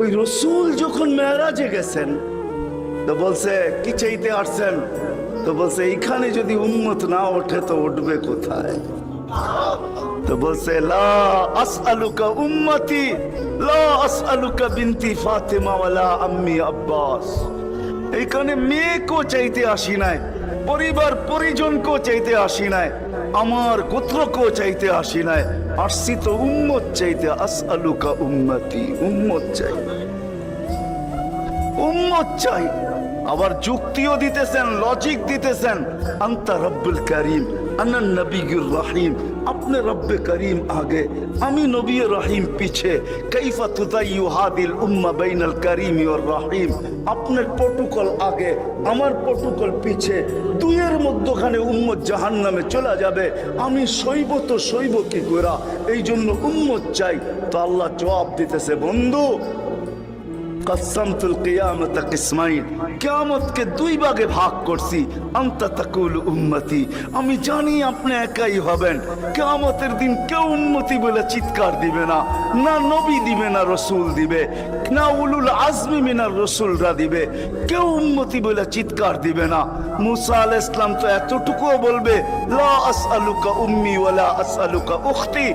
ওই রসুল যখন মেরাজে গেছেন তো বলছে কি চাইতে আসছেন, তো বলছে এইখানে যদি উম্মত না ওঠে তো উঠবে কোথায়? তো বলছে লা আসআলুকা উম্মতি লা আসআলুকা বিনতি ফাতিমা ওয়ালা আম্মি আব্বাস। এইখানে মেয়েকেও চাইতে আসি নাই, পরিবার পরিজনকেও চাইতে আসি নাই, আমার গোত্রকেও চাইতে আসি নাই, আসছি তো উম্মত চাইতে। আসআলুকা উম্মতি, উম্মত চাই, উম্মত চাই। আবার যুক্তিও দিতেছেন, লজিক দিতেছেন। আনতা রব্বুল করিম আনা নবিয়ুর রহিম, আপনি রব্বে করিম আগে, আমি নবী রহিম পিছে। কাইফা তুদাইয়ু হাদিল উম্মাহ বাইনাল করিম ওয়ার রহিম, আপনার প্রটোকল আগে, আমার প্রটোকল পিছে, দুইয়ের মধ্যখানে উম্মত জাহান্নামে চলে যাবে, আমি সইব তো সইব কি করে? এই জন্য উম্মত চাই। তো আল্লাহ জবাব দিতেছে, বন্ধু কসমতুল কিয়ামত কিসমাইন, কিয়ামতকে দুই ভাগে ভাগ করছি। আনতা তাকুল উম্মতি, আমি জানি আপনি একাই হবেন। কিয়ামতের দিন কেউ উম্মতি বলে চিৎকার দিবে না, না নবী দিবে, না রসুল দিবে, না উলুল আজমি মিনার রসুলরা দিবে, কেউ উম্মতি বলে চিৎকার দিবে না। মুসা আলাইহিস সালাম তো এতটুকুও বলবে লা আসআলুকা উম্মি ওয়ালা আসআলুকা উখতি,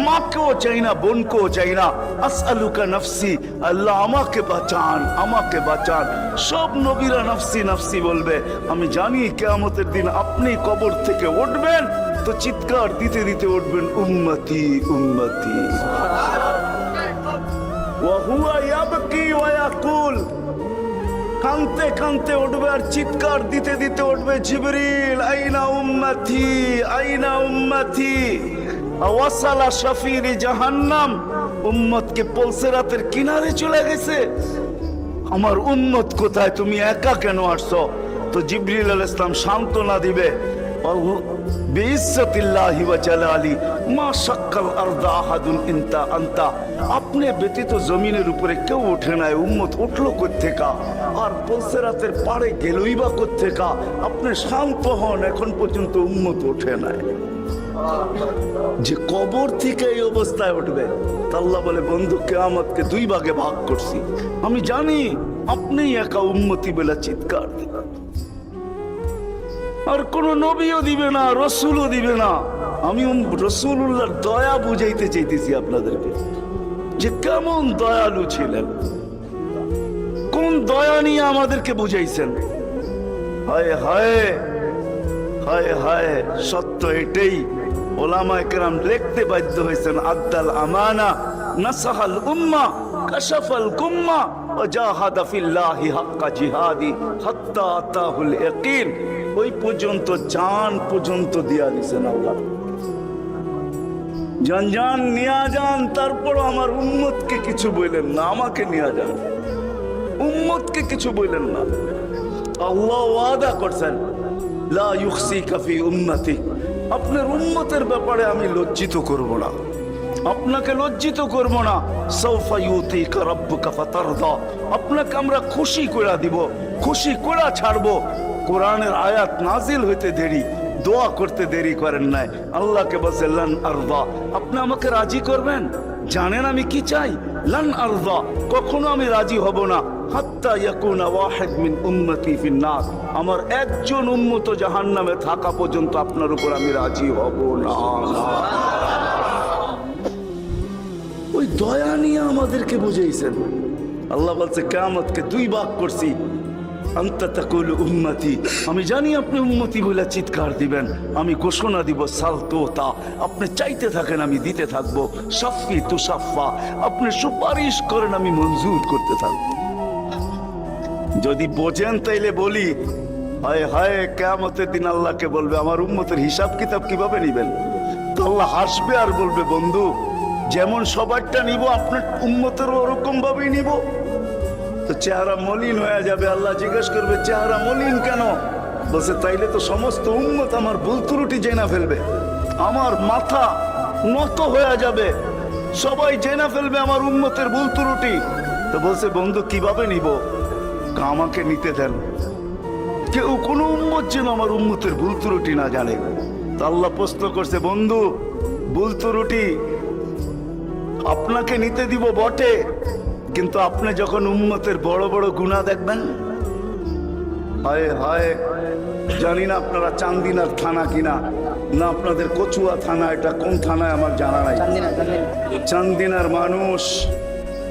মাকেও চাই না, বোনকেও চাই না। আসআলুকা নফসি, আল্লাহ আমাকে বাঁচান, আমাকে বাঁচান। সব নবীরা নফসি নফসি বলবে। আমি জানি কিয়ামতের দিন আপনি কবর থেকে উঠবেন তো চিৎকার দিতে দিতে উঠবেন উম্মতি উম্মতি। ওয়া হুয়া ইয়াবকি ওয়া ইয়াকুল, কানতে কানতে উঠবে আর চিৎকার দিতে দিতে উঠবে, জিবরিল আইনা উম্মতি আইনা উম্মতি। ওয়াসালা শাফিরি জাহান্নাম, উম্মতকে পলসেরাতের কিনারে চলে গেছে। আমার উম্মত কোথায়, তুমি একা কেন আসছো? তো জিবরিল আলাইহিস সালাম সান্ত্বনা দিবে, বিইজ্জতিল্লাহি ওয়া জালালি মা শাক্কাল আরদা আহাদুন ইনতা আনতা, আপনি ব্যতীত জমিনের উপরে কেউ ওঠে নাই, উম্মত উঠলো কোত্থেকা? আর পলসেরাতের পাড়ে গেলই বা কোত্থেকা? আপনি শান্ত হন, এখন পর্যন্ত উম্মত ওঠে নাই। যে কবর থেকে এই অবস্থায় উঠবে, আল্লাহ বলে বন্ধু কিয়ামতকে দুই ভাগে ভাগ করছি, আমি জানি আপনি একা উম্মতি বলে চিৎকার দিবেন। আর কোন নবীও দিবে না, রসুলও দিবে না। আমি রসুলুল্লাহর দয়া বুঝাইতে চাইতেছি আপনাদেরকে, যে কেমন দয়ালু ছিলেন, কোন দয়া নিয়ে আমাদেরকে বুঝাইছেন। হায় হায় হায় হায়, সত্য এটাই। ওলামায়ে কেরাম লিখতে বাধ্য হয়েছেন, আদ্দাল আমানা নাসাহাল উম্মাহ কাশাফাল গুম্মা ওয়া জাহাদা ফিল্লাহি হাক্কা জিহাদি হাত্তা আতাহুল ইয়াকিন। ওই পর্যন্ত জান পর্যন্ত দিয়া দিয়েছেন আল্লাহ। জান জান নিয়া যান, তারপর আমার উম্মতকে কিছু বললেন না, আমাকে নিয়ে যান, উম্মতকে কিছু বললেন না। আল্লাহ ওয়াদা করছেন লা ইউখসিকা ফি উম্মতি, আপনার উম্মতের ব্যাপারে আমি লজ্জিত করব না, আপনাকে লজ্জিত করব না। সাউফা ইউতিকা রাব্বুকা ফাতারদা, আপনাকে আমরা খুশি করে দিব, খুশি করে ছাড়বো। কোরআনের আয়াত নাজিল হইতে দেরি, দোয়া করতে দেরি করেন নাই। আল্লাহকে বলছে লান আরদা, আপনি আমাকে রাজি করবেন? জানেন আমি কি চাই? লান আরদা, কখনো আমি রাজি হব না, হাত্তা ইয়াকুনা ওয়াহিদ মিন উম্মতি ফিন নার, আমার একজন উম্মত জাহান্নামে থাকা পর্যন্ত আপনার উপর আমি রাজি হব না। ওই দয়া নিয়ে আমাদেরকে বুঝাইছেন। আল্লাহ বলছে কিয়ামতকে দুই ভাগ করছি। আনতা তাকুল উম্মতি, আমি জানি আপনি উম্মতি বলে চিৎকার দিবেন, আমি ঘোষণা দিব সালতোতা, আপনি চাইতে থাকেন আমি দিতে থাকবো। শাফি তুশাফা, আপনি সুপারিশ করেন আমি মঞ্জুর করতে থাকবো। যদি বোঝেন তাইলে বলি, হায় হায় কিয়ামতের দিন আল্লাহকে বলবে আমার উম্মতের হিসাব কিতাব কিভাবে নিবেন? তো আল্লাহ হাসবে আর বলবে বন্ধু যেমন সবারটা নিব আপনার উম্মতেরও ওরকম ভাবেই নিব। তো চেহারা মলিন হয়ে যাবে। আল্লাহ জিজ্ঞেস করবে চেহারা মলিন কেন? বলছে তাইলে তো সমস্ত উম্মত আমার ভুল ত্রুটি জেনা ফেলবে, আমার মাথা নত হয়ে যাবে, সবাই জেনা ফেলবে আমার উম্মতের ভুল ত্রুটি। তো বলছে বন্ধু কিভাবে নিব? আমাকে নিতে দেন, কেউ কোনো উম্মত যেন আমার উম্মতের ভুল ত্রুটি না জানে। তো আল্লাহ প্রশ্ন করছে বন্ধু ভুল ত্রুটি আপনাকে নিতে দিব বটে, কিন্তু আপনি যখন উম্মতের বড় বড় গুনাহ দেখবেন, হায় হায়, জানি না আপনারা চান্দিনার থানা কিনা, না আপনাদের কচুয়া থানা, এটা কোন থানায় আমার জানা নাই। চান্দিনার মানুষ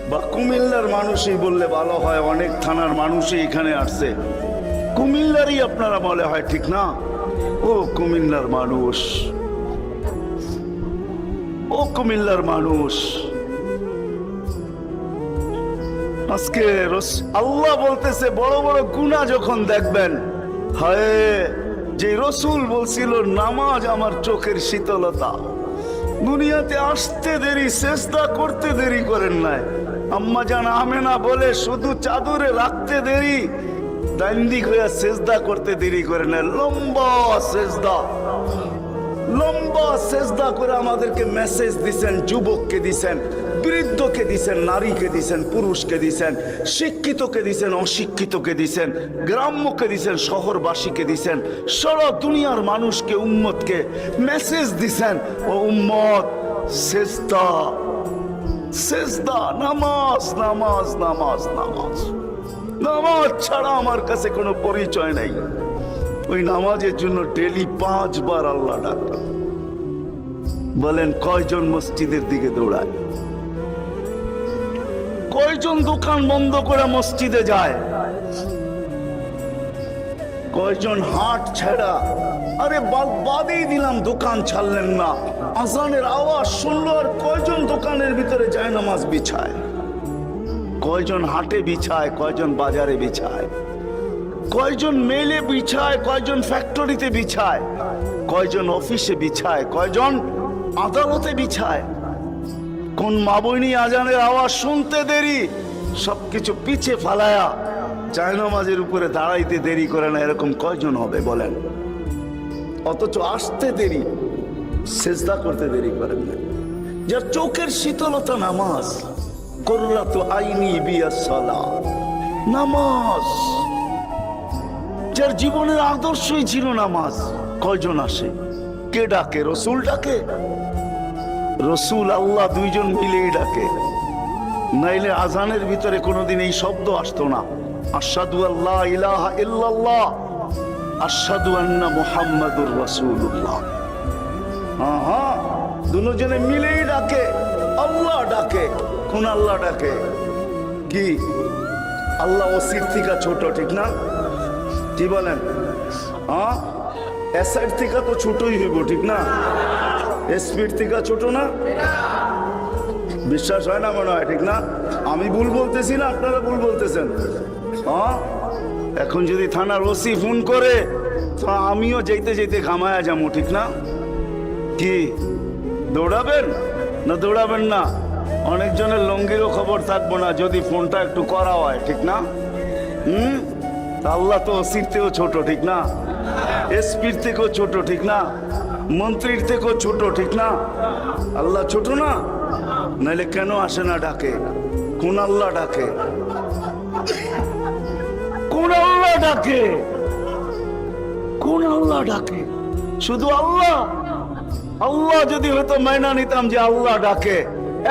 বা কুমিল্লার মানুষই বললে ভালো হয়, অনেক থানার মানুষই এখানে আসছে, কুমিল্লারই আপনারা বলে হয়, ঠিক না? ও কুমিল্লার মানুষ, ও কুমিল্লার মানুষ, আজকে আল্লাহ বলতেছে বড় বড় গুনাহ যখন দেখবেন, হায়, যে রসুল বলছিল নামাজ আমার চোখের শীতলতা, দুনিয়াতে আসতে দেরি, সেজদা করতে দেরি করেন নাই। আম্মা জান আমেনা বলে শুধু চাদরে রাখতে দেরি, দান্দিক হইয়া সেজদা করতে দেরি করে না। লম্বা সেজদা, লম্বা সেজদা করে আমাদেরকে মেসেজ দিছেন, যুবককে দিছেন, বৃদ্ধকে দিছেন, নারীকে দিছেন, পুরুষকে দিছেন, শিক্ষিতকে দিছেন, অশিক্ষিতকে দিছেন, গ্রাম্যকে দিছেন, শহরবাসীকে দিছেন, সারা দুনিয়ার মানুষকে, উম্মতকে মেসেজ দিছেন, ও উম্মত সেজদা, সেজদা, নামাজ, নামাজ, নামাজ, নামাজ, নামাজ ছাড়া আমার কাছে কোনো পরিচয় নাই। ওই নামাজের জন্য ডেলি 5 বার আল্লাহ ডাকতেন। বলেন কয়জন মসজিদের দিকে দৌড়ায়? কয়জন দোকান বন্ধ করে মসজিদে যায়? কয়জন হাট ছেড়া, আরে বাদই দিলাম দোকান ছাড়লেন না, আজানের আওয়াজ শুনলো আর কয়জন দোকানের ভিতরে যায় নামাজ বিছায়? কয়জন হাটে বিছায়, কয়জন বাজারে বিছায়, কয়জন মেলে বিছায়, কয়জন ফ্যাক্টরিতে বিছায়, কয়জন অফিসে বিছায়, কয়জন আদালতে বিছায়? কোন মা বইনি আজানের আওয়াজ শুনতে দেরি, সবকিছু পিছে ফালায়া জায়নামাজের উপরে দাঁড়াইতে দেরি করে না, এরকম কয়জন হবে বলেন? অথচ আসতে দেরি, সেজদা করতে দেরি করেন না। যার চোখের শীতলতা নামাজ, কুররাতু আইনি বিয়াস সালাহ, নামাজ, যার জীবনের আদর্শই ছিল নামাজ, কয়জন আসে? কে ডাকে? রসুল ডাকে? রসুল আল্লাহ দুইজন মিলেই ডাকে, নাইলে আজানের ভিতরে কোনোদিন এই শব্দ আসতো না, আশহাদু আল্লা ইলাহা ইল্লাল্লাহ, আশহাদু আন্না মুহাম্মাদুর রাসূলুল্লাহ। হ্যাঁ, দুজনে মিলেই ডাকে, আল্লাহ ডাকে। কোন আল্লাহ ডাকে? কি আল্লাহ ওসির থেকে ছোট, ঠিক না? কি বলেন? হ্যাঁ, এসআইড থেকে তো ছোটই হইব, ঠিক না? এসপির থেকে ছোট না? বিশ্বাস হয় না মনে হয়, ঠিক না? আমি ভুল বলতেছি না, আপনারা ভুল বলতেছেন। হ্যাঁ, এখন যদি থানার ওসি ফোন করে তো আমিও যেতে যেতে ঘামায়া যাবো, ঠিক না? কি দৌড়াবেন না দৌড়াবেন না? অনেকজনের লঙ্গিরও খবর থাকবো না যদি ফোনটা একটু করা হয়, ঠিক না? আল্লাহ তো ওসির থেকেও ছোট, ঠিক না? এসপির থেকেও ছোট, ঠিক না? মন্ত্রীর থেকেও ছোট, ঠিক না? আল্লাহ ছোট না? নাইলে কেন আসে না ডাকে? কোন আল্লাহ ডাকে? কোন আল্লাহ ডাকে? কোন আল্লাহ ডাকে? শুধু আল্লাহ? আল্লাহ যদি হয়তো মাইনা নিতাম যে আল্লাহ ডাকে,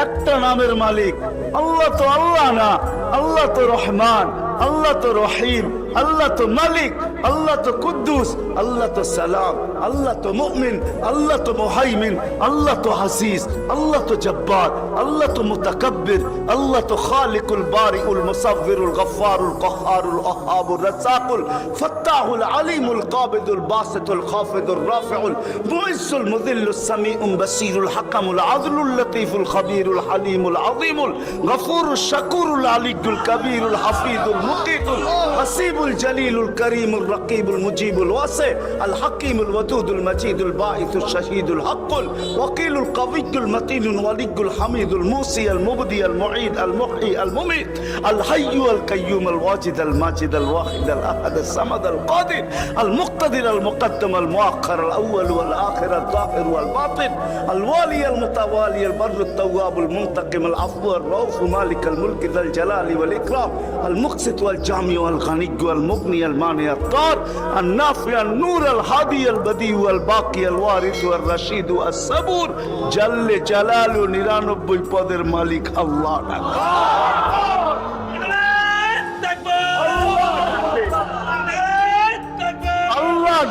একটা নামের মালিক আল্লাহ, তো আল্লাহ না, আল্লাহ তো রহমান, আল্লাহ তো রহিম, আল্লাহ তো মালিক, আল্লাহ তো কুদ্দুস, আল্লাহ তো সালাম, আল্লাহ তো মুমিন, আল্লাহ তো মুহাইমিন, আল্লাহ তো হাসিস, আল্লাহ তো জব্বার, আল্লাহ তো মুতাকাব্বির, আল্লাহ তো খালিকুল বারিউল মুসাవ్বিরুল গফফারুল কহ্হারুল ওয়াহ্হাবুর রাজ্জাকুল ফাত্তাহুল আলিমুল কাবিদুল বাসিতুল খাফিদুর রাফিউল মুইজ্জুল মুযিল্লুস সামিউল বাসীরুল হাকামুল আদলুল লতীফুল খবীরুল হালিমুল আযীমুল গফুরুশ শাকুরুল আলিয়ুল কবীরুল হাফিজুল মুকিতুল হাসিবুল জলিলুল করিমুল রকিবুল মুজিবুল ওয়াসি আল হাকিমুল ওয়াদুদুল মজিদুল বাঈসুশ শাহীদুল হকুল ওয়াকিলুল কবিয়ুল মতিনুল ওয়ালিয়ুল হামিদুল মুসি আল মুবদি আল মুঈদ আল মুহয়ি আল মুমীত আল হাইয়্যু আল কাইয়্যুম আল ওয়াজিদ আল মাজিদ আল ওয়াহিদ আল আহাদ আল সামাদ আল কাদির আল মুক্তাদির আল মুকদ্দম আল মুআখ্খার আল আউয়াল ওয়াল আখির আল যাহির ওয়াল বাতিন আল ওয়ালি আল মুতাওয়ালি আল বরর আল তাওয়াব আল মুনতাকিম আল আফু আল রাউফ মালিক আল মুলক যাল জালালি ওয়াল ইকরাম আল মুকসিত ওয়াল জামি ওয়াল গানি ওয়াল মুগনি আল মানি আল তার আল নাফি আল নূর আল হাদি আল বদি ওয়াল বাকি আল ওয়ারিস ওয়াল রশিদ ওয়াস সাবুর জাল্লে জালালু 99 পদের মালিক আল্লাহ।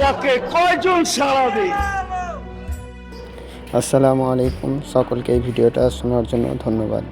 ডাকে কয়জন সাড়া দেয়? আসসালামু আলাইকুম, সকলকে এই ভিডিওটা শোনার জন্য ধন্যবাদ।